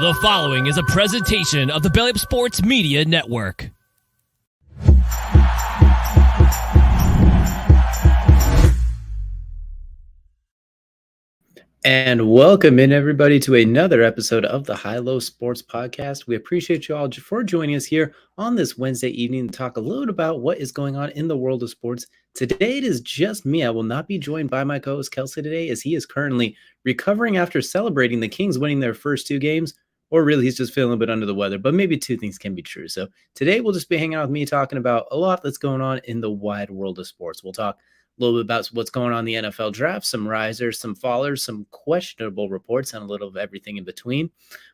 The following is a presentation of the Belly Up Sports Media Network. And welcome in, everybody, to another episode of the High Low Sports Podcast. We appreciate you all for joining us here on this Wednesday evening to talk a little bit about what is going on in the world of sports. Today, it is just me. I will not be joined by my co-host Kelsey today, as he is currently recovering after celebrating the Kings winning their first two games, or really he's just feeling a bit under the weather, but maybe two things can be true. So today, we'll just be hanging out with me talking about a lot that's going on in the wide world of sports. We'll talk a little bit about what's going on in the NFL draft, some risers, some fallers, some questionable reports, and a little of everything in between.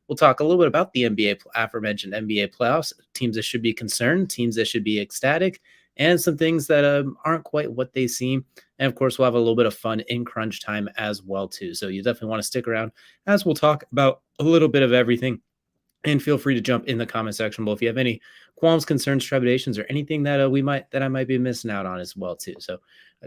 We'll talk a little bit about the NBA, aforementioned NBA playoffs, teams that should be concerned, teams that should be ecstatic, and some things that aren't quite what they seem. And of course, we'll have a little bit of fun in crunch time as well, too. So you definitely want to stick around as we'll talk about a little bit of everything. And feel free to jump in the comment section below if you have any qualms, concerns, trepidations, or anything that I might be missing out on as well too. So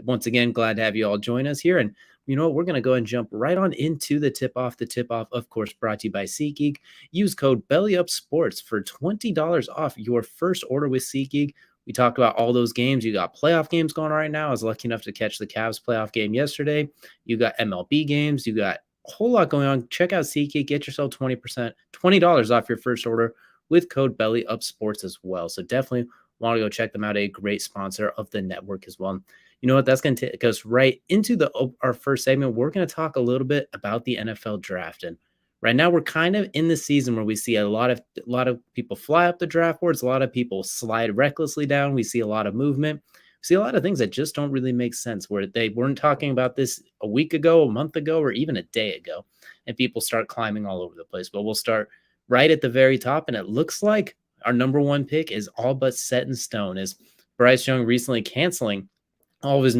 once again, glad to have you all join us here. And you know what, we're going to go and jump right on into the tip-off. The tip-off, of course, brought to you by SeatGeek. Use code BellyUpSports for $20 off your first order with SeatGeek. We talked about all those games. You got playoff games going on right now. I was lucky enough to catch the Cavs playoff game yesterday. You got MLB games. You got a whole lot going on. Check out SeatGeek. Get yourself $20 off your first order with code BellyUpSports as well. So definitely want to go check them out. A great sponsor of the network as well. You know what? That's going to take us right into our first segment. We're going to talk a little bit about the NFL draft. And right now, we're kind of in the season where we see a lot of people fly up the draft boards. A lot of people slide recklessly down. We see a lot of movement. We see a lot of things that just don't really make sense, where they weren't talking about this a week ago, a month ago, or even a day ago. And people start climbing all over the place. But we'll start right at the very top. And it looks like our number one pick is all but set in stone, as Bryce Young recently canceling all of his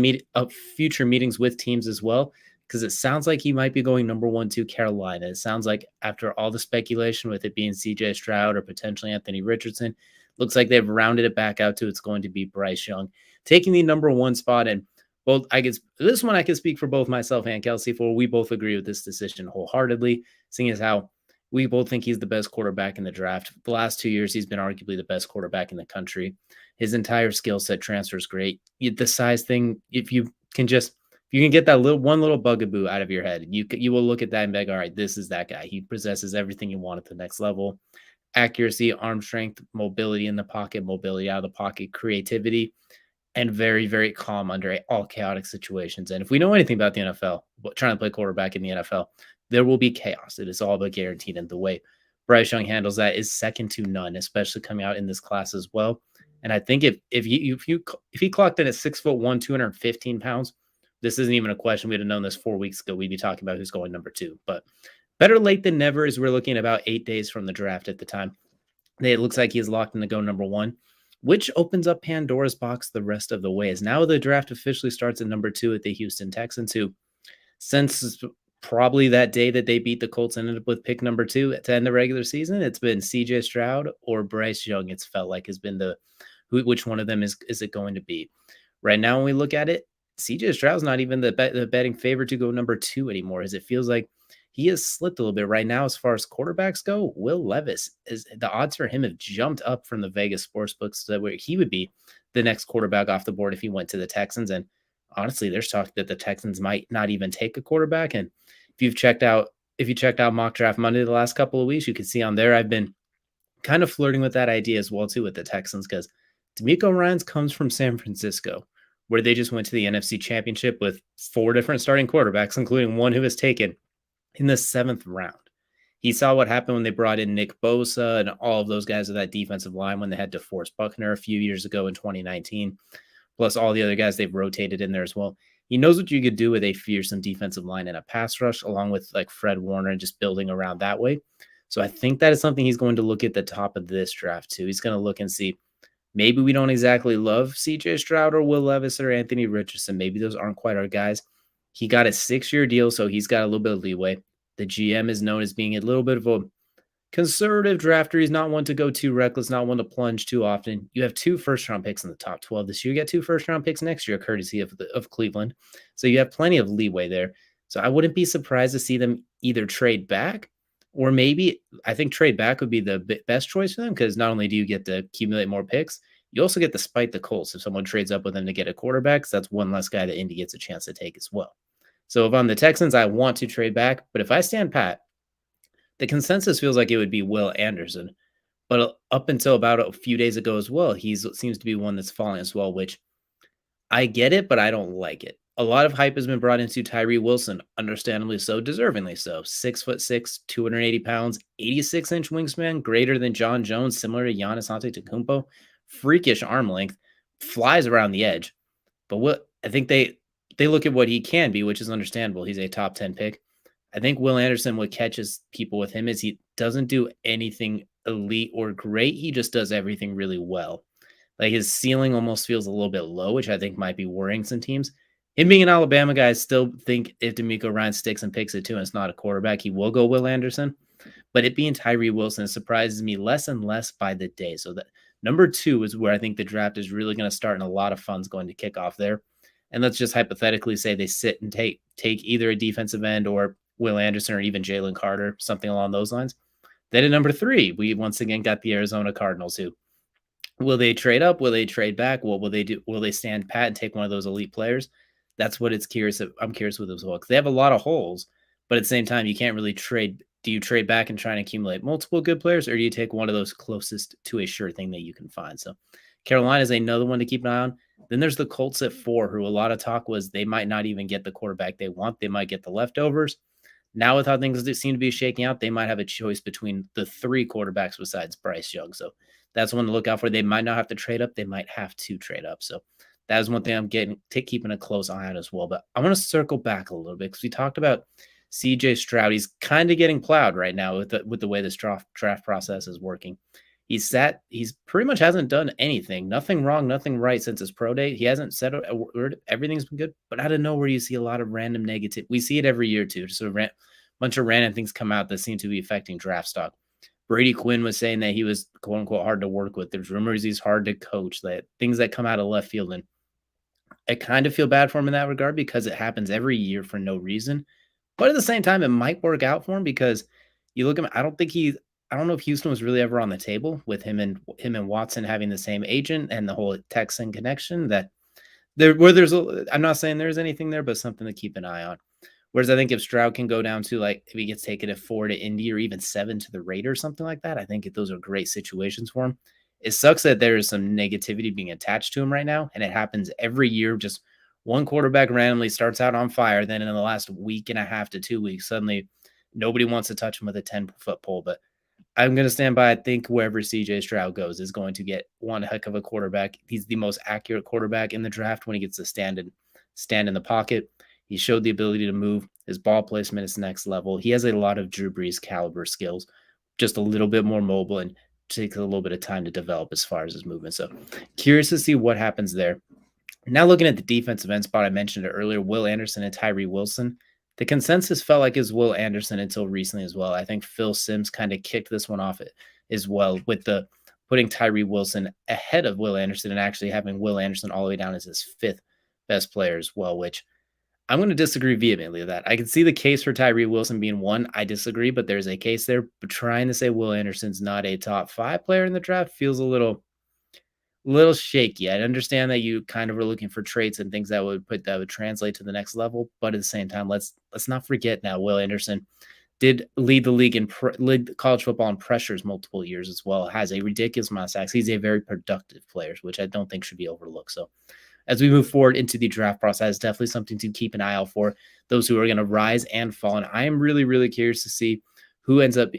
future meetings with teams as well, because it sounds like he might be going number one to Carolina. It sounds like after all the speculation with it being CJ Stroud or potentially Anthony Richardson, looks like they've rounded it back out to it's going to be Bryce Young taking the number one spot. And both, I guess this one I can speak for both myself and Kelsey for. We both agree with this decision wholeheartedly, seeing as how we both think he's the best quarterback in the draft. The last 2 years, he's been arguably the best quarterback in the country. His entire skill set transfer is great. The size thing, if you can get that one little bugaboo out of your head, you will look at that and be like, all right, this is that guy. He possesses everything you want at the next level. Accuracy, arm strength, mobility in the pocket, mobility out of the pocket, creativity, and very, very calm under all chaotic situations. And if we know anything about the NFL, trying to play quarterback in the NFL, there will be chaos. It is all but guaranteed. And the way Bryce Young handles that is second to none, especially coming out in this class as well. And I think if he clocked in at 6'1", 215 pounds, this isn't even a question. We'd have known this 4 weeks ago. We'd be talking about who's going number two. But better late than never, as we're looking at about 8 days from the draft at the time. It looks like he's locked in to go number one, which opens up Pandora's box the rest of the way. As now the draft officially starts at number two at the Houston Texans, who, since probably that day that they beat the Colts, ended up with pick number two to end the regular season, it's been CJ Stroud or Bryce Young. It's felt like has been which one of them is it going to be? Right now, when we look at it, CJ Stroud's not even the betting favorite to go number two anymore, as it feels like he has slipped a little bit right now. As far as quarterbacks go, Will Levis, the odds for him have jumped up from the Vegas sportsbooks to where he would be the next quarterback off the board if he went to the Texans. And honestly, there's talk that the Texans might not even take a quarterback. And if you checked out Mock Draft Monday the last couple of weeks, you can see on there I've been kind of flirting with that idea as well too with the Texans, because DeMeco Ryans comes from San Francisco, where they just went to the NFC Championship with 4 different starting quarterbacks, including one who was taken in the 7th round. He saw what happened when they brought in Nick Bosa and all of those guys of that defensive line when they had DeForest Buckner a few years ago in 2019, plus all the other guys they've rotated in there as well. He knows what you could do with a fearsome defensive line and a pass rush, along with like Fred Warner and just building around that way. So I think that is something he's going to look at the top of this draft too. He's going to look and see, maybe we don't exactly love CJ Stroud or Will Levis or Anthony Richardson. Maybe those aren't quite our guys. He got a 6-year deal, so he's got a little bit of leeway. The GM is known as being a little bit of a conservative drafter. He's not one to go too reckless, not one to plunge too often. You have 2 first-round picks in the top 12 this year. You get 2 first-round picks next year, courtesy of Cleveland. So you have plenty of leeway there. So I wouldn't be surprised to see them either trade back Or maybe I think trade back would be the best choice for them because not only do you get to accumulate more picks, you also get to spite the Colts if someone trades up with them to get a quarterback. So that's one less guy that Indy gets a chance to take as well. So if I'm the Texans, I want to trade back. But if I stand pat, the consensus feels like it would be Will Anderson. But up until about a few days ago as well, he seems to be one that's falling as well, which I get it, but I don't like it. A lot of hype has been brought into Tyree Wilson, understandably so, deservingly so. 6'6", 280 pounds, 86-inch wingspan, greater than John Jones, similar to Giannis Antetokounmpo. Freakish arm length, flies around the edge. But what I think they look at what he can be, which is understandable. He's a top 10 pick. I think Will Anderson, what catches people with him is he doesn't do anything elite or great. He just does everything really well. Like his ceiling almost feels a little bit low, which I think might be worrying some teams. Him being an Alabama guy, I still think if D'Amico Ryan sticks and picks it too, and it's not a quarterback, he will go Will Anderson. But it being Tyree Wilson surprises me less and less by the day. So that number 2 is where I think the draft is really going to start, and a lot of fun's going to kick off there. And let's just hypothetically say they sit and take either a defensive end or Will Anderson or even Jalen Carter, something along those lines. Then at number 3, we once again got the Arizona Cardinals, who will they trade up? Will they trade back? What will they do? Will they stand pat and take one of those elite players? That's what I'm curious with as well, because they have a lot of holes, but at the same time, you can't really trade. Do you trade back and try and accumulate multiple good players, or do you take one of those closest to a sure thing that you can find? So Carolina is another one to keep an eye on. Then there's the Colts at 4, who a lot of talk was they might not even get the quarterback they want. They might get the leftovers. Now, with how things seem to be shaking out, they might have a choice between the 3 quarterbacks besides Bryce Young. So that's one to look out for. They might not have to trade up. They might have to trade up. So that is one thing I'm keeping a close eye on as well. But I want to circle back a little bit because we talked about CJ Stroud. He's kind of getting plowed right now with the way this draft process is working. He's pretty much hasn't done anything, nothing wrong, nothing right since his pro day. He hasn't said a word. Everything's been good, but out of nowhere, you see a lot of random negative. We see it every year too. Just a bunch of random things come out that seem to be affecting draft stock. Brady Quinn was saying that he was quote unquote hard to work with. There's rumors he's hard to coach, that things that come out of left field. And I kind of feel bad for him in that regard because it happens every year for no reason. But at the same time, it might work out for him because you look at him, I don't know if Houston was really ever on the table with him and Watson having the same agent and the whole Texan connection that I'm not saying there's anything there, but something to keep an eye on. Whereas I think if Stroud can go down to, like, if he gets taken at 4 to Indy or even 7 to the Raiders, something like that, I think those are great situations for him. It sucks that there is some negativity being attached to him right now, and it happens every year. Just one quarterback randomly starts out on fire, then in the last week and a half to 2 weeks, suddenly nobody wants to touch him with a 10-foot pole. But I'm going to stand by. I think wherever CJ Stroud goes is going to get one heck of a quarterback. He's the most accurate quarterback in the draft when he gets to stand in the pocket. He showed the ability to move. His ball placement is next level. He has a lot of Drew Brees caliber skills, just a little bit more mobile and takes a little bit of time to develop as far as his movement. So curious to see what happens there. Now looking at the defensive end spot, I mentioned it earlier, Will Anderson and Tyree Wilson. The consensus felt like it was Will Anderson until recently as well. I think Phil Simms kind of kicked this one off as well with the putting Tyree Wilson ahead of Will Anderson and actually having Will Anderson all the way down as his 5th best player as well, which I'm going to disagree vehemently with that. I can see the case for Tyree Wilson being 1. I disagree, but there's a case there. But trying to say Will Anderson's not a top 5 player in the draft feels a little shaky. I understand that you kind of are looking for traits and things that would translate to the next level, but at the same time, let's not forget now Will Anderson did lead the league in lead college football in pressures multiple years as well. Has a ridiculous amount of sacks. He's a very productive player, which I don't think should be overlooked. So as we move forward into the draft process, definitely something to keep an eye out for, those who are going to rise and fall. And I am really, really curious to see who ends up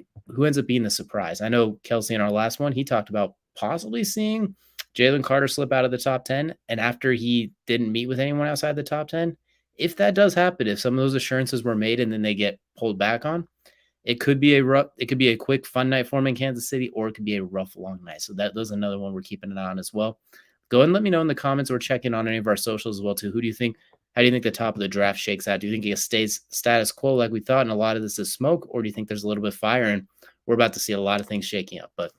being the surprise. I know Kelsey in our last one, he talked about possibly seeing Jalen Carter slip out of the top 10. And after he didn't meet with anyone outside the top 10, if that does happen, if some of those assurances were made and then they get pulled back on, it could be a quick fun night for him in Kansas City, or it could be a rough, long night. So that's another one we're keeping an eye on as well. Go ahead and let me know in the comments or check in on any of our socials as well too. How do you think the top of the draft shakes out? Do you think it stays status quo like we thought and a lot of this is smoke, or do you think there's a little bit of fire and we're about to see a lot of things shaking up? But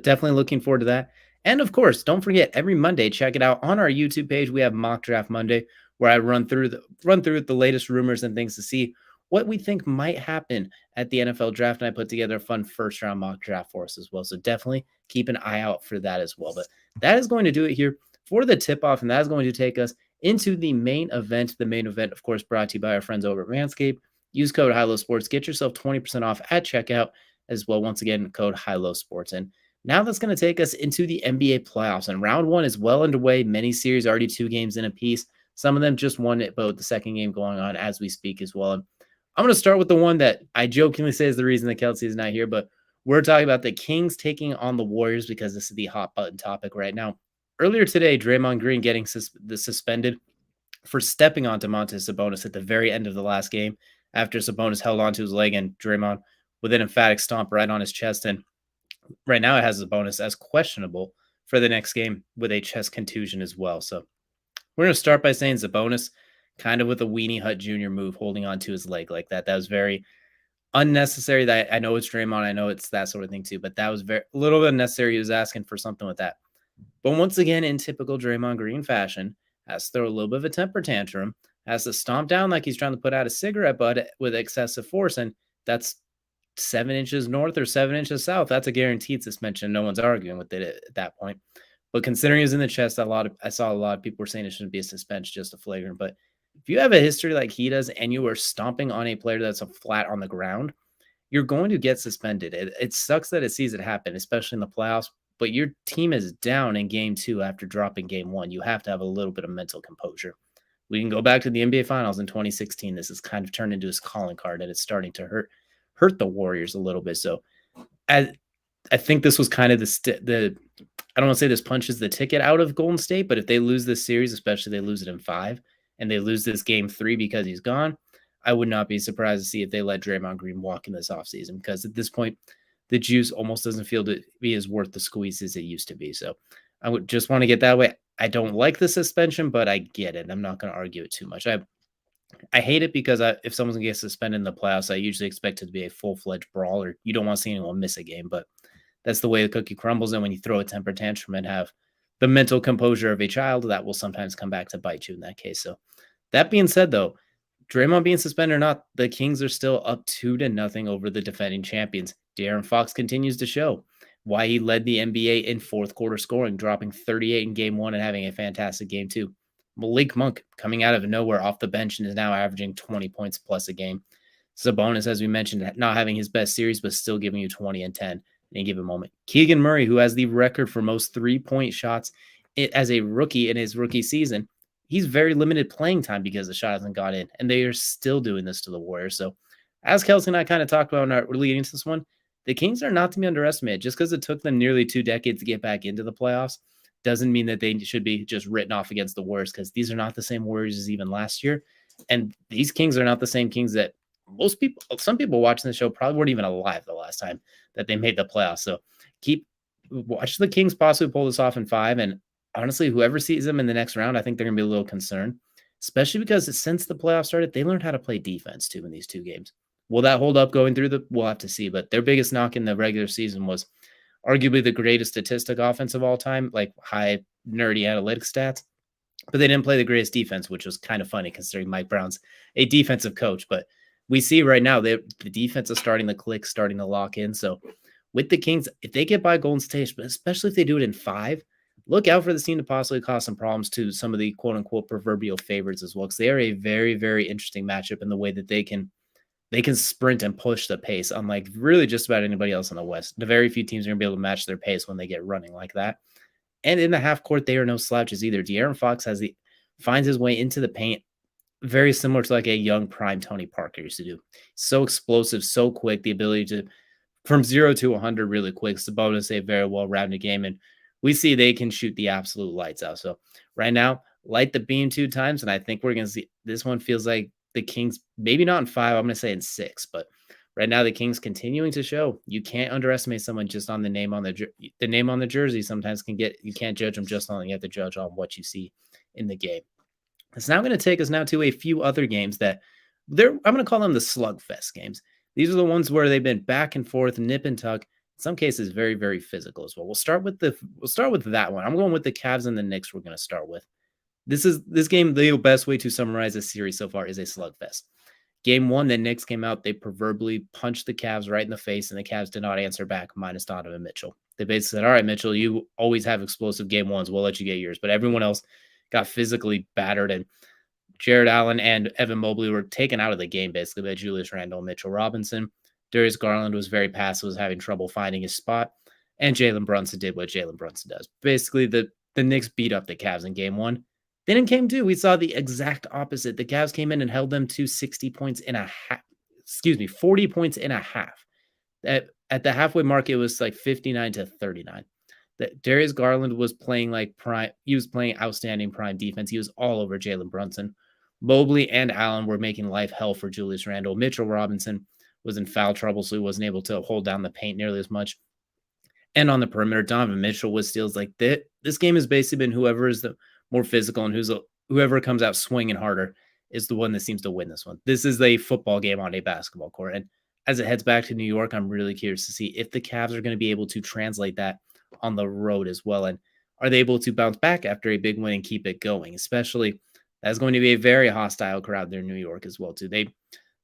definitely looking forward to that. And of course, don't forget, every Monday, check it out on our YouTube page. We have Mock Draft Monday, where I run through the latest rumors and things to see what we think might happen at the NFL draft. And I put together a fun first round mock draft for us as well. So definitely keep an eye out for that as well. But that is going to do it here for the tip off. And that is going to take us into the main event. The main event, of course, brought to you by our friends over at Manscaped. Use code HILOSports. Get yourself 20% off at checkout as well. Once again, code HILOSports. And now that's going to take us into the NBA playoffs. And round one is well underway. Many series already 2 games in a piece. Some of them just won it, but the second game going on as we speak as well. And I'm going to start with the one that I jokingly say is the reason that Kelsey is not here, but we're talking about the Kings taking on the Warriors because this is the hot button topic right now. Earlier today, Draymond Green getting suspended for stepping on Domantas Sabonis at the very end of the last game after Sabonis held onto his leg and Draymond with an emphatic stomp right on his chest. And right now it has Sabonis as questionable for the next game with a chest contusion as well. So we're going to start by saying Sabonis kind of with a Weenie Hut Jr. move, holding onto his leg like that. That was very unnecessary. That I know it's Draymond. I know it's that sort of thing too, but that was a little bit unnecessary. He was asking for something with that. But once again, in typical Draymond Green fashion, has to throw a little bit of a temper tantrum, has to stomp down like he's trying to put out a cigarette butt with excessive force. And that's 7 inches north or 7 inches south. That's a guaranteed suspension. No one's arguing with it at that point. But considering it was in the chest, I saw a lot of people were saying it shouldn't be a suspension, just a flagrant. But if you have a history like he does and you are stomping on a player that's flat on the ground, you're going to get suspended. It sucks that it sees it happen, especially in the playoffs. But your team is down in game 2 after dropping game 1. You have to have a little bit of mental composure. We can go back to the NBA Finals in 2016. This has kind of turned into his calling card, and it's starting to hurt the Warriors a little bit. So I think this was kind of the I don't want to say this punches the ticket out of Golden State, but if they lose this series, especially they lose it in 5, and they lose this game 3 because he's gone, I would not be surprised to see if they let Draymond Green walk in this offseason, because at this point, the juice almost doesn't feel to be as worth the squeeze as it used to be. So I would just want to get that way. I don't like the suspension, but I get it. I'm not going to argue it too much. I hate it because if someone's going to get suspended in the playoffs, I usually expect it to be a full-fledged brawl, or you don't want to see anyone miss a game, but that's the way the cookie crumbles. And when you throw a temper tantrum and have the mental composure of a child, that will sometimes come back to bite you in that case. So that being said, though, Draymond being suspended or not, the Kings are still up 2-0 over the defending champions. De'Aaron Fox continues to show why he led the NBA in fourth quarter scoring, dropping 38 in game 1 and having a fantastic game 2. Malik Monk coming out of nowhere off the bench and is now averaging 20 points plus a game. Sabonis, as we mentioned, not having his best series, but still giving you 20 and 10 in a given moment. Keegan Murray, who has the record for most 3-point shots as a rookie in his rookie season, he's very limited playing time because the shot hasn't got in, and they are still doing this to the Warriors. So as Kelsey and I kind of talked about in our leading into this one, the Kings are not to be underestimated. Just because it took them nearly 2 decades to get back into the playoffs doesn't mean that they should be just written off against the Warriors, because these are not the same Warriors as even last year. And these Kings are not the same Kings that some people watching the show probably weren't even alive the last time that they made the playoffs. So watch the Kings possibly pull this off in 5. And honestly, whoever sees them in the next round, I think they're going to be a little concerned, especially because since the playoffs started, they learned how to play defense too in these 2 games. Will that hold up going through we'll have to see. But their biggest knock in the regular season was arguably the greatest statistic offense of all time, like high nerdy analytics stats. But they didn't play the greatest defense, which was kind of funny considering Mike Brown's a defensive coach. But we see right now the defense is starting to click, starting to lock in. So with the Kings, if they get by Golden State, especially if they do it in 5, look out for this team to possibly cause some problems to some of the quote-unquote proverbial favorites as well, because they are a very, very interesting matchup in the way that they can sprint and push the pace, unlike really just about anybody else in the West. The very few teams are going to be able to match their pace when they get running like that. And in the half court, they are no slouches either. De'Aaron Fox finds his way into the paint, very similar to like a young prime Tony Parker used to do. So explosive, so quick, the ability to from 0 to 100 really quick. Sabonis, a very well-rounded game, and we see they can shoot the absolute lights out. So right now, light the beam 2 times, and I think we're going to see this one feels like the Kings, maybe not in 5, I'm going to say in 6, but right now the Kings continuing to show you can't underestimate someone just on the name on the jersey. Sometimes you can't judge them just on, you have to judge on what you see in the game. It's now going to take us now to a few other games that I'm going to call them the slugfest games. These are the ones where they've been back and forth, nip and tuck. In some cases, very, very physical as well. We'll start with that one. I'm going with the Cavs and the Knicks. We're going to start with this game. The best way to summarize this series so far is a slugfest. Game one, the Knicks came out, they proverbially punched the Cavs right in the face, and the Cavs did not answer back, minus Donovan Mitchell. They basically said, all right, Mitchell, you always have explosive game ones. We'll let you get yours. But everyone else got physically battered, and Jared Allen and Evan Mobley were taken out of the game basically by Julius Randle and Mitchell Robinson. Darius Garland was very passive, was having trouble finding his spot. And Jalen Brunson did what Jalen Brunson does. Basically, the Knicks beat up the Cavs in game one. Then in game two, we saw the exact opposite. The Cavs came in and held them to 60 points in a half. 40 points in a half. At the halfway mark, it was like 59-39. That Darius Garland was playing like prime. He was playing outstanding prime defense. He was all over Jalen Brunson. Mobley and Allen were making life hell for Julius Randle. Mitchell Robinson was in foul trouble, so he wasn't able to hold down the paint nearly as much. And on the perimeter, Donovan Mitchell with steals like that. This game has basically been whoever is the more physical and whoever comes out swinging harder is the one that seems to win this one. This is a football game on a basketball court. And as it heads back to New York, I'm really curious to see if the Cavs are going to be able to translate that on the road as well. And are they able to bounce back after a big win and keep it going? Especially that's going to be a very hostile crowd there in New York as well, too.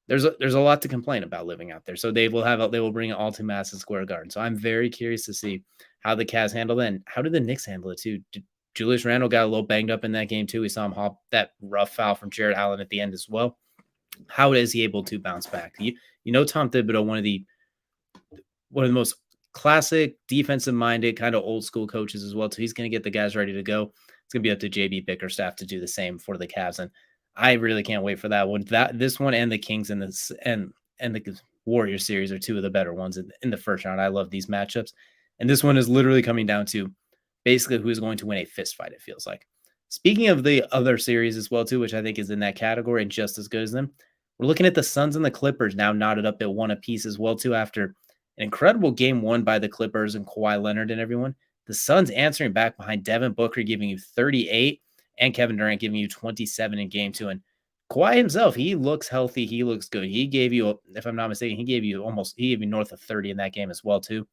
There's a lot to complain about living out there. So they will bring it all to Madison Square Garden. So I'm very curious to see how the Cavs handle that. And how did the Knicks handle it too? Julius Randle got a little banged up in that game too. We saw him hop that rough foul from Jared Allen at the end as well. How is he able to bounce back? You know Tom Thibodeau, one of the most classic defensive minded kind of old school coaches as well. So he's going to get the guys ready to go. It's going to be up to JB Bickerstaff to do the same for the Cavs. And I really can't wait for that one. This one and the Kings and the Warriors series are two of the better ones in the first round. I love these matchups. And this one is literally coming down to basically who is going to win a fist fight, it feels like. Speaking of the other series as well, too, which I think is in that category and just as good as them, we're looking at the Suns and the Clippers now knotted up at one apiece as well, too, after an incredible game won by the Clippers and Kawhi Leonard and everyone. The Suns answering back behind Devin Booker, giving you 38, and Kevin Durant giving you 27 in game two. And Kawhi himself, he looks healthy. He looks good. He gave you, if I'm not mistaken, he gave you north of 30 in that game as well, too.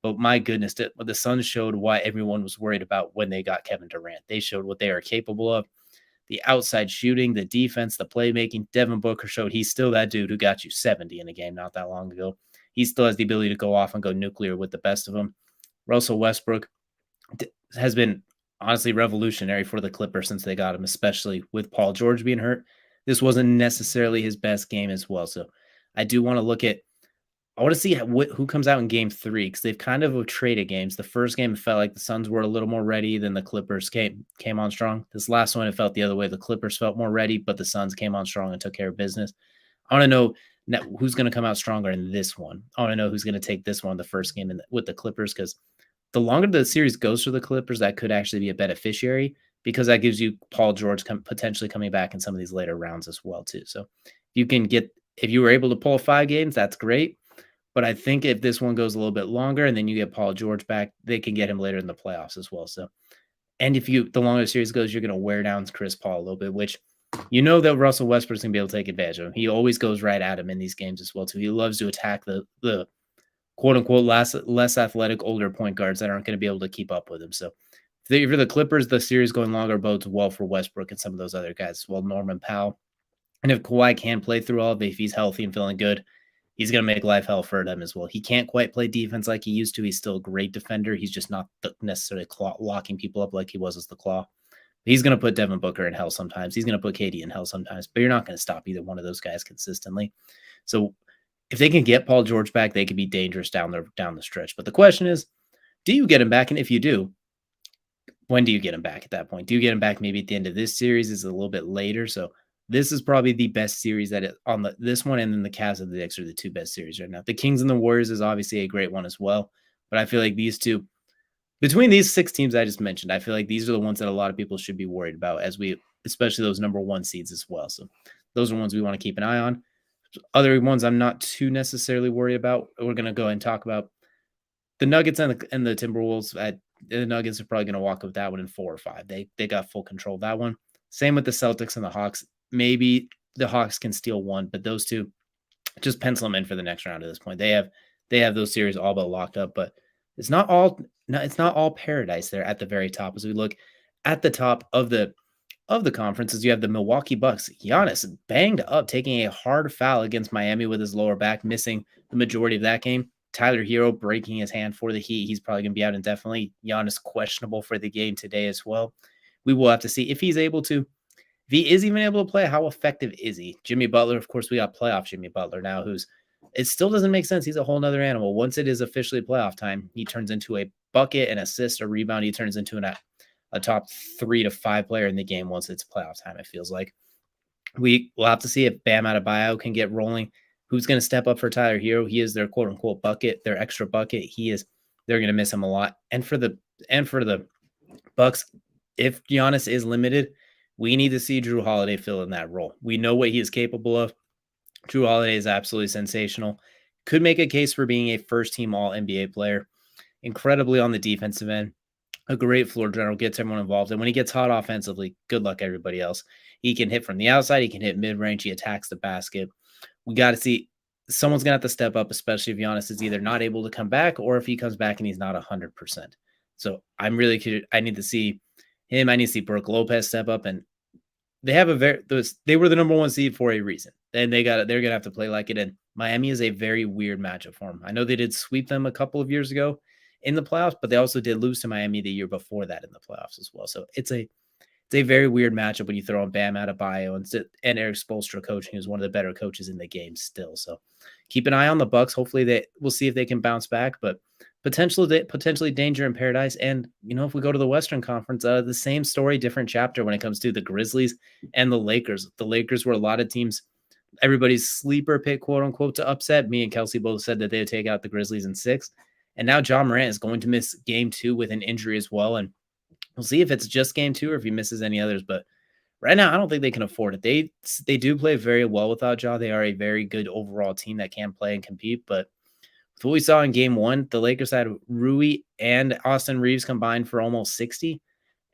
But my goodness, the Suns showed why everyone was worried about when they got Kevin Durant. They showed what they are capable of. The outside shooting, the defense, the playmaking. Devin Booker showed he's still that dude who got you 70 in a game not that long ago. He still has the ability to go off and go nuclear with the best of them. Russell Westbrook has been honestly revolutionary for the Clippers since they got him, especially with Paul George being hurt. This wasn't necessarily his best game as well. So I do want to look at I want to see who comes out in game three because they've kind of traded games. The first game, it felt like the Suns were a little more ready than the Clippers came on strong. This last one, it felt the other way. The Clippers felt more ready, but the Suns came on strong and took care of business. I want to know who's going to come out stronger in this one. I want to know who's going to take this one, the first game with the Clippers, because the longer the series goes for the Clippers, that could actually be a beneficiary because that gives you Paul George potentially coming back in some of these later rounds as well, too. So if you were able to pull 5 games, that's great. But I think if this one goes a little bit longer and then you get Paul George back, they can get him later in the playoffs as well. So, and if the longer the series goes, you're going to wear down Chris Paul a little bit, which that Russell Westbrook's going to be able to take advantage of him. He always goes right at him in these games as well, too. He loves to attack the quote-unquote less athletic, older point guards that aren't going to be able to keep up with him. So, for the Clippers, the series going longer bodes well for Westbrook and some of those other guys as well, Norman Powell. And if Kawhi can play through all of it, if he's healthy and feeling good, he's going to make life hell for them as well. He can't quite play defense like he used to. He's still a great defender. He's just not necessarily locking people up like he was as the Claw. He's going to put Devin Booker in hell sometimes. He's going to put KD in hell sometimes, but you're not going to stop either one of those guys consistently. So if they can get Paul George back, they could be dangerous down the stretch. But the question is, do you get him back? And if you do, when do you get him back at that point? Do you get him back maybe at the end of this series? Is it a little bit later? So this is probably the best series this one, and then the Cavs and the Knicks are the two best series right now. The Kings and the Warriors is obviously a great one as well, but I feel like these two, between these 6 teams I just mentioned, I feel like these are the ones that a lot of people should be worried about especially those number 1 seeds as well. So those are ones we want to keep an eye on. Other ones I'm not too necessarily worried about. We're going to go ahead and talk about the Nuggets and the Timberwolves. The Nuggets are probably going to walk with that one in 4 or 5. They got full control of that one. Same with the Celtics and the Hawks. Maybe the Hawks can steal one, but those two, just pencil them in for the next round at this point. They have those series all but locked up, but it's not all paradise there at the very top. As we look at the top of the of the conference is you have the Milwaukee Bucks. Giannis banged up, taking a hard foul against Miami with his lower back, missing the majority of that game. Tyler Hero breaking his hand for the Heat. He's probably going to be out indefinitely. Giannis questionable for the game today as well. We will have to see if he's able to. If he is even able to play, how effective is he? Jimmy Butler, of course, we got playoff Jimmy Butler now, who's it still doesn't make sense. He's a whole nother animal. Once it is officially playoff time, he turns into a bucket, an assist, a rebound. He turns into a top 3 to 5 player in the game once it's playoff time, it feels like. We will have to see if Bam Adebayo can get rolling. Who's going to step up for Tyler Hero? He is their quote unquote bucket, their extra bucket. They're going to miss him a lot. And for the Bucks, if Giannis is limited, we need to see Drew Holiday fill in that role. We know what he is capable of. Drew Holiday is absolutely sensational. Could make a case for being a first-team All-NBA player. Incredibly on the defensive end. A great floor general, gets everyone involved. And when he gets hot offensively, good luck everybody else. He can hit from the outside. He can hit mid-range. He attacks the basket. We got to see someone's going to have to step up, especially if Giannis is either not able to come back or if he comes back and he's not 100%. So I'm really curious. I need to see him. I need to see Brook Lopez step up. And they have they were the number 1 seed for a reason. And they're going to have to play like it. And Miami is a very weird matchup for them. I know they did sweep them a couple of years ago in the playoffs, but they also did lose to Miami the year before that in the playoffs as well. So it's a very weird matchup when you throw in Bam Adebayo and Eric Spoelstra coaching, who's one of the better coaches in the game still. So keep an eye on the Bucks. Hopefully we'll see if they can bounce back, but potentially danger in paradise. And, if we go to the Western Conference, the same story, different chapter when it comes to the Grizzlies and the Lakers. The Lakers were a lot of teams, everybody's sleeper pick, quote unquote, to upset. Me and Kelsey both said that they would take out the Grizzlies in 6. And now John Morant is going to miss game 2 with an injury as well. And we'll see if it's just game 2 or if he misses any others. But right now, I don't think they can afford it. They do play very well without Ja. They are a very good overall team that can play and compete. But with what we saw in game 1, the Lakers had Rui and Austin Reeves combined for almost 60.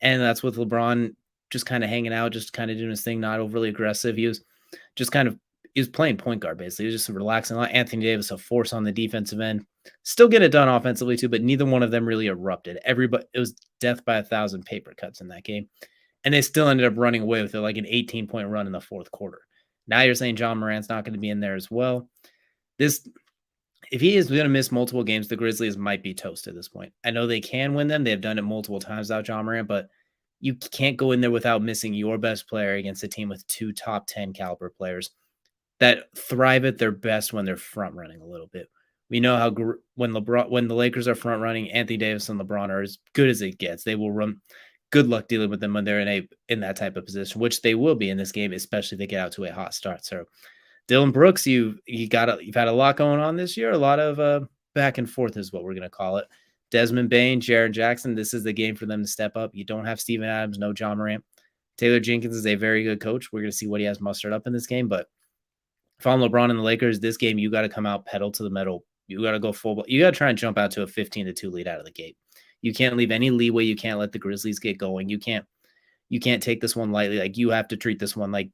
And that's with LeBron just kind of hanging out, just kind of doing his thing, not overly aggressive. He was playing point guard, basically. He was just relaxing a lot. Anthony Davis, a force on the defensive end. Still get it done offensively, too, but neither one of them really erupted. It was death by 1,000 paper cuts in that game. And they still ended up running away with it, like an 18-point run in the fourth quarter. Now you're saying John Morant's not going to be in there as well. If he is going to miss multiple games, the Grizzlies might be toast at this point. I know they can win them. They've done it multiple times without John Morant, but you can't go in there without missing your best player against a team with 2 top 10 caliber players that thrive at their best when they're front running a little bit. We know how when the Lakers are front running, Anthony Davis and LeBron are as good as it gets. They will run. Good luck dealing with them when they're in that type of position, which they will be in this game, especially if they get out to a hot start. So, Dylan Brooks, you've had a lot going on this year. A lot of back and forth is what we're going to call it. Desmond Bane, Jaren Jackson. This is the game for them to step up. You don't have Steven Adams, no John Morant. Taylor Jenkins is a very good coach. We're going to see what he has mustered up in this game, but if I'm LeBron and the Lakers, this game, you got to come out pedal to the metal. You got to go full. You got to try and jump out to a 15-2 lead out of the gate. You can't leave any leeway. You can't let the Grizzlies get going. You can't take this one lightly. Like, you have to treat this one like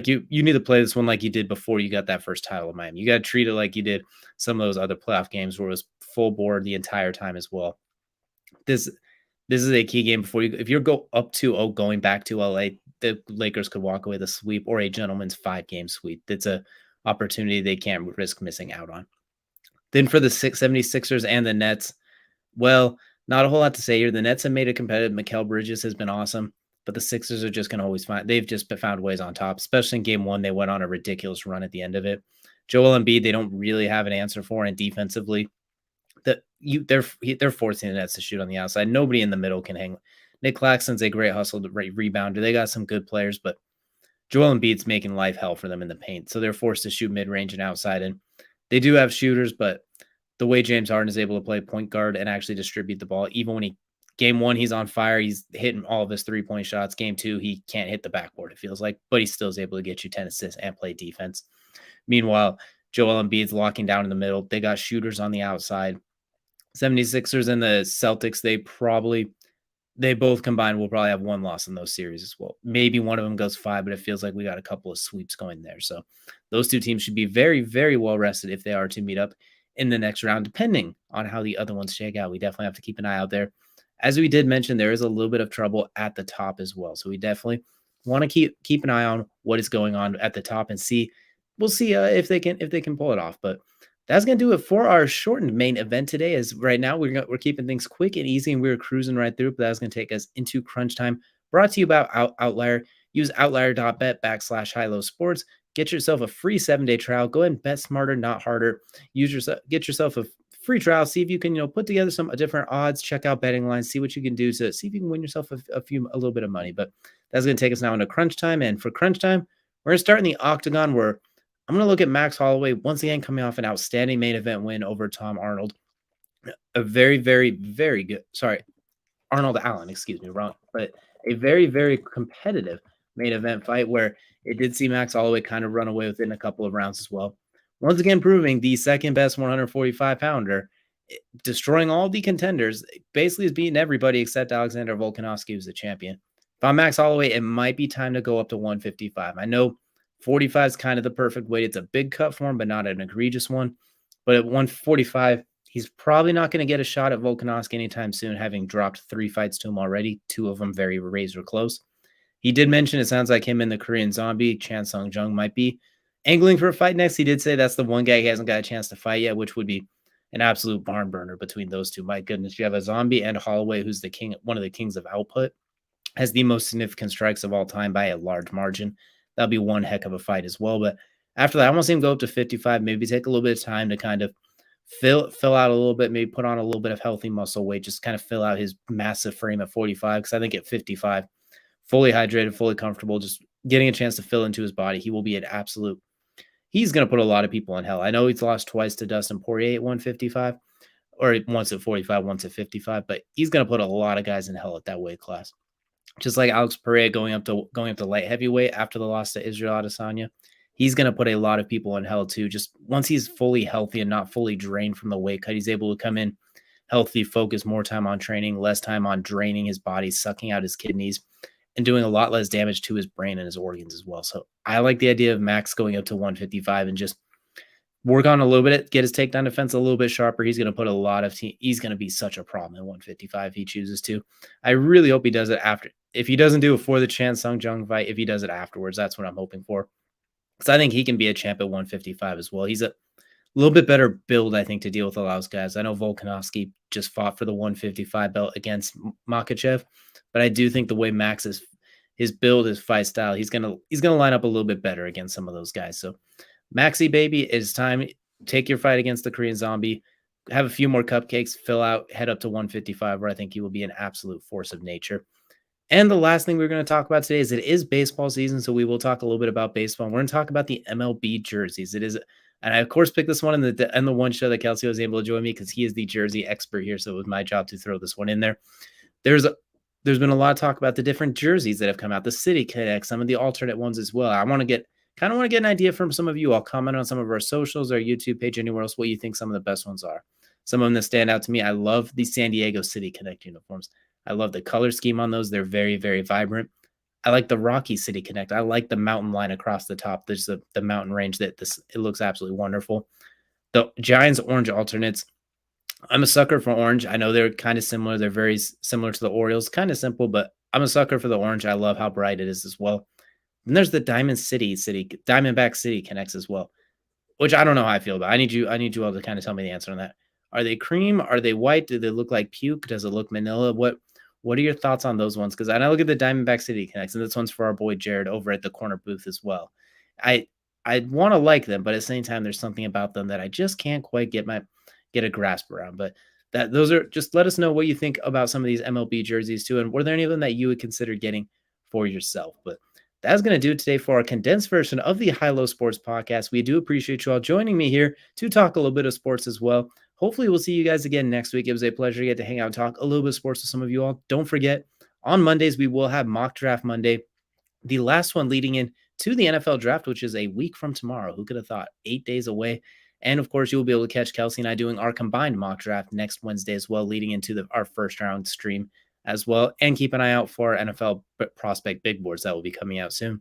you need to play this one like you did before you got that first title of Miami. You got to treat it like you did some of those other playoff games where it was full board the entire time as well. This is a key game before if you go up 2-0 going back to LA, the Lakers could walk away with a sweep or a gentleman's 5-game sweep. That's a opportunity they can't risk missing out on. Then for the 76ers and the Nets, well, not a whole lot to say here. The Nets have made it competitive. Mikal Bridges has been awesome, but the Sixers are just going to always they've just found ways on top, especially in game 1. They went on a ridiculous run at the end of it. Joel Embiid, they don't really have an answer for, and defensively, they're forcing the Nets to shoot on the outside. Nobody in the middle can hang. Nick Claxton's a great hustle rebounder. They got some good players, but Joel Embiid's making life hell for them in the paint. So they're forced to shoot mid-range and outside. And they do have shooters, but the way James Harden is able to play point guard and actually distribute the ball, even when game 1, he's on fire. He's hitting all of his 3-point shots. Game 2, he can't hit the backboard, it feels like, but he still is able to get you 10 assists and play defense. Meanwhile, Joel Embiid's locking down in the middle. They got shooters on the outside. 76ers and the Celtics, they both combined will probably have one loss in those series as well. Maybe one of them goes 5, but it feels like we got a couple of sweeps going there. So those two teams should be very, very well rested if they are to meet up in the next round, depending on how the other ones shake out. We definitely have to keep an eye out there. As we did mention, there is a little bit of trouble at the top as well. So we definitely Want to keep an eye on what is going on at the top and see. We'll see if they can pull it off. But that's gonna do it for our shortened main event today. As right now we're keeping things quick and easy, and we're cruising right through. But that's gonna take us into crunch time. Brought to you by Outlier. Use outlier.bet/high low sports. Get yourself a free 7-day trial. Go ahead and bet smarter, not harder. Get yourself a free trial. See if you can put together some different odds. Check out betting lines. See what you can do to see if you can win yourself a little bit of money. But that's going to take us now into crunch time. And for crunch time, we're going to start in the octagon where I'm going to look at Max Holloway once again coming off an outstanding main event win over Tom Arnold. A very, very, very good. Sorry, Arnold Allen, excuse me, wrong. But a very, very competitive main event fight where it did see Max Holloway kind of run away within a couple of rounds as well. Once again, proving the second best 145 pounder, destroying all the contenders, basically is beating everybody except Alexander Volkanovski, who's the champion. If I'm Max Holloway, it might be time to go up to 155. I know 45 is kind of the perfect weight. It's a big cut for him, but not an egregious one. But at 145, he's probably not going to get a shot at Volkanovski anytime soon, having dropped 3 fights to him already, 2 of them very razor close. He did mention it sounds like him and the Korean Zombie, Chan Sung Jung, might be angling for a fight next. He did say that's the one guy he hasn't got a chance to fight yet, which would be an absolute barn burner between those two. My goodness, you have a Zombie and Holloway, who's the king, one of the kings of output, has the most significant strikes of all time by a large margin. That'll be one heck of a fight as well. But after that, I want to see him go up to 55, maybe take a little bit of time to kind of fill out a little bit, maybe put on a little bit of healthy muscle weight, just kind of fill out his massive frame at 45. Because I think at 55, fully hydrated, fully comfortable, just getting a chance to fill into his body, he will be an absolute. He's going to put a lot of people in hell. I know he's lost twice to Dustin Poirier at 155, or once at 45, once at 55, but he's going to put a lot of guys in hell at that weight class. Just like Alex Pereira going up to light heavyweight after the loss to Israel Adesanya, he's going to put a lot of people in hell too. Just once he's fully healthy and not fully drained from the weight cut, he's able to come in healthy, focus more time on training, less time on draining his body, sucking out his kidneys, and doing a lot less damage to his brain and his organs as well. So I like the idea of Max going up to 155 and just work on a little bit, get his takedown defense a little bit sharper. He's going to put a lot of he's going to be such a problem at 155 if he chooses to. I really hope he does it after. If he doesn't do it for the Chan Sung Jung fight, if he does it afterwards, that's what I'm hoping for. Because I think he can be a champ at 155 as well. He's a little bit better build, I think, to deal with a lot of those guys. I know Volkanovski just fought for the 155 belt against Makhachev, but I do think the way Max is, his build, his fight style, he's gonna line up a little bit better against some of those guys. So Maxie, baby, it's time. Take your fight against the Korean Zombie. Have a few more cupcakes, fill out, head up to 155, where I think you will be an absolute force of nature. And the last thing we're going to talk about today is it is baseball season, so we will talk a little bit about baseball. We're going to talk about the MLB jerseys. It is, and I of course picked this one in the one show that Kelsey was able to join me because he is the jersey expert here, so it was my job to throw this one in there. There's been a lot of talk about the different jerseys that have come out, the City Connect, some of the alternate ones as well. I want to get an idea from some of you. I'll comment on some of our socials, our YouTube page, anywhere else, what you think some of the best ones are. Some of them that stand out to me. I love the San Diego City Connect uniforms. I love the color scheme on those. They're very, very vibrant. I like the Rocky City Connect. I like the mountain line across the top. There's the mountain range it looks absolutely wonderful. The Giants orange alternates. I'm a sucker for orange. I know they're kind of similar. They're very similar to the Orioles. Kind of simple, but I'm a sucker for the orange. I love how bright it is as well. And there's the Diamondback City Connects as well, which I don't know how I feel about. I need you all to kind of tell me the answer on that. Are they cream? Are they white? Do they look like puke? Does it look manila? What are your thoughts on those ones? Because I look at the Diamondback City Connects, and this one's for our boy Jared over at the corner booth as well. I want to like them, but at the same time, there's something about them that I just can't quite get a grasp around. But those are just, let us know what you think about some of these MLB jerseys too, and were there any of them that you would consider getting for yourself? But that's going to do it today for our condensed version of the High Low Sports Podcast. We do appreciate you all joining me here to talk a little bit of sports as well. Hopefully, we'll see you guys again next week. It was a pleasure to get to hang out and talk a little bit of sports with some of you all. Don't forget, on Mondays, we will have Mock Draft Monday, the last one leading in to the NFL Draft, which is a week from tomorrow. Who could have thought? 8 days away. And, of course, you will be able to catch Kelsey and I doing our combined mock draft next Wednesday as well, leading into our first round stream as well. And keep an eye out for our NFL prospect big boards that will be coming out soon.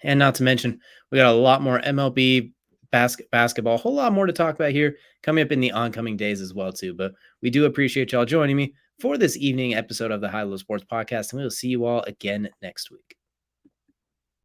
And not to mention, we got a lot more MLB basketball, a whole lot more to talk about here coming up in the oncoming days as well, too. But we do appreciate y'all joining me for this evening episode of the High Low Sports Podcast, and we'll see you all again next week.